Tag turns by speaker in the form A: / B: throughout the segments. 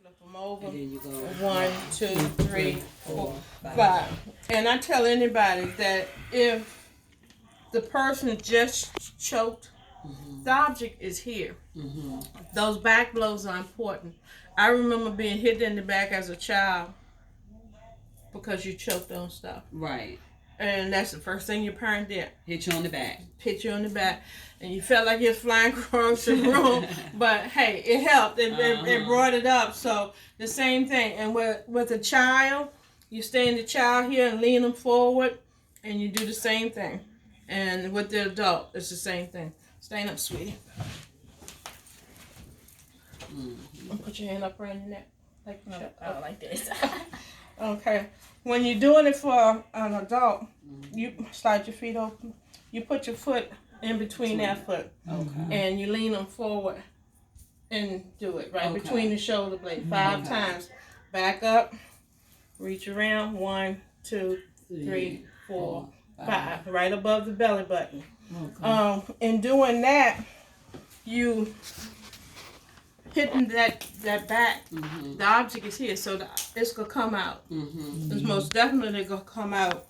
A: Flip them over.
B: And then you go
A: 1, 2, 3, 4, 5. And I tell anybody that if the person just choked, the object is here. Those back blows are important. I remember being hit in the back as a child because you choked on stuff.
B: Right.
A: And that's the first thing your parent did.
B: Hit you on the back.
A: Hit you on the back. And you felt like you was flying across the room. But hey, it helped. It brought it up. So the same thing. And with a child, you stay in the child here and lean them forward. And you do the same thing. And with the adult, it's the same thing. Stand up, sweetie. And put your hand up around your neck.
C: Like this.
A: Okay. When you're doing it for an adult, you slide your feet open. You put your foot in between that foot.
B: Okay.
A: And you lean them forward and do it right between the shoulder blade 5 times. Back up. Reach around. 1, 2, 3, 4, 5. Right above the belly button. In doing that, you hitting that back, the object is here, so it's gonna come out. It's most definitely gonna come out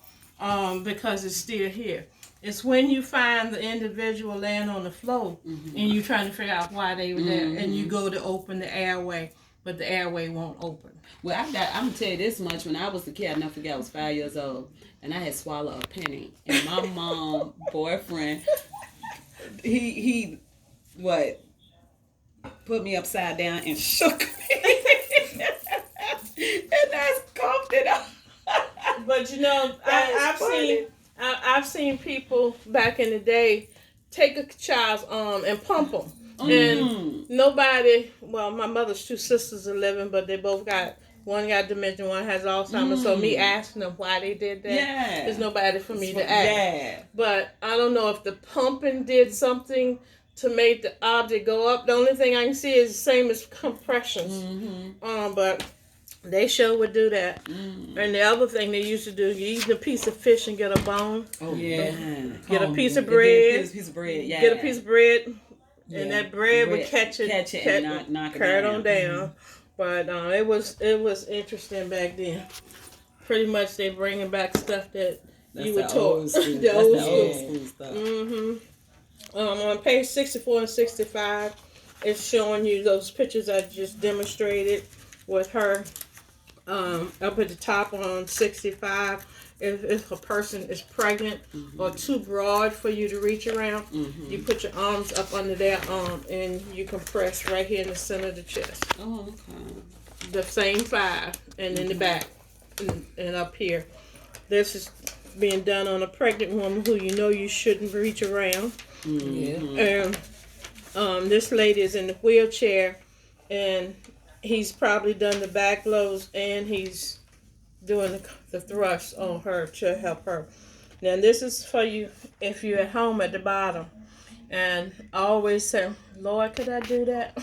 A: because it's still here. It's when you find the individual laying on the floor and you trying to figure out why they were there, and you go to open the airway, but the airway won't open.
B: Well, I'm gonna tell you this much. When I was a kid, I never forget. I was 5 years old, and I had swallowed a penny, and my mom boyfriend, he put me upside down and shook me, and I coughed it up.
A: But you know, I've seen people back in the day take a child's arm and pump them. And nobody, well, my mother's 2 sisters are living, but they both one got dementia, one has Alzheimer's. So me asking them why they did that, there's nobody for me to ask.
B: Yeah.
A: But I don't know if the pumping did something to make the object go up. The only thing I can see is the same as compressions. But they sure would do that. And the other thing they used to do, you eat a piece of fish and get a bone.
B: Oh yeah.
A: Get a piece of bread.
B: Yeah.
A: Get a piece of bread. And that bread would catch it
B: and knock
A: it down. But it was interesting back then. Pretty much they bringing back stuff that you were taught. The old school stuff. On page 64 and 65, it's showing you those pictures I just demonstrated with her. Up at the top on 65, if a person is pregnant or too broad for you to reach around, you put your arms up under their arm and you compress right here in the center of the chest.
B: Oh, okay.
A: The same 5, and in the back and up here. This is being done on a pregnant woman who you know you shouldn't reach around. And this lady is in the wheelchair, and he's probably done the back blows and he's doing the thrust on her to help her. Now this is for you if you're at home at the bottom. And I always say, Lord, could I do that?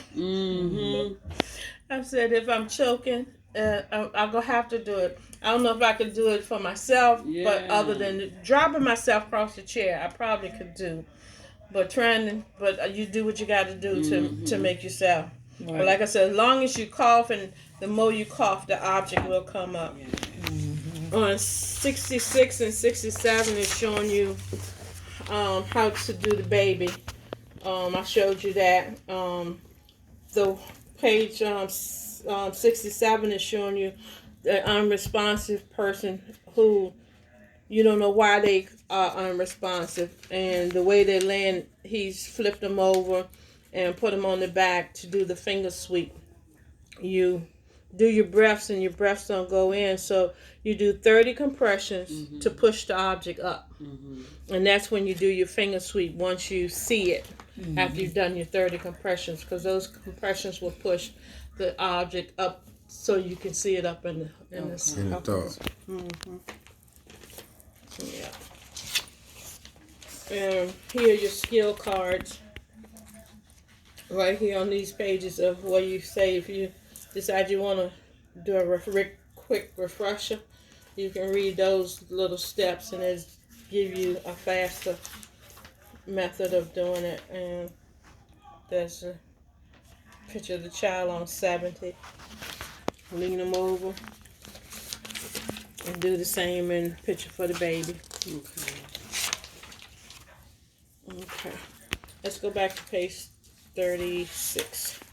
A: I said, if I'm choking, I'm going to have to do it. I don't know if I could do it for myself, but other than dropping myself across the chair, I probably could do. But you do what you got to do to make yourself. Right. But like I said, as long as you cough, and the more you cough, the object will come up. On 66 and 67 is showing you how to do the baby. I showed you that. The page 67 is showing you the unresponsive person who you don't know why they are unresponsive, and the way they land, he's flipped them over and put them on the back to do the finger sweep. You do your breaths and your breaths don't go in, so you do 30 compressions to push the object up. And that's when you do your finger sweep once you see it, after you've done your 30 compressions, because those compressions will push the object up so you can see it up in the circumference. Yeah. And here are your skill cards. Right here on these pages of where you say if you decide you want to do a quick refresher, you can read those little steps and it give you a faster method of doing it. And there's a picture of the child on 70. Lean them over. And do the same in picture for the baby.
B: Okay.
A: Okay. Let's go back to page 36.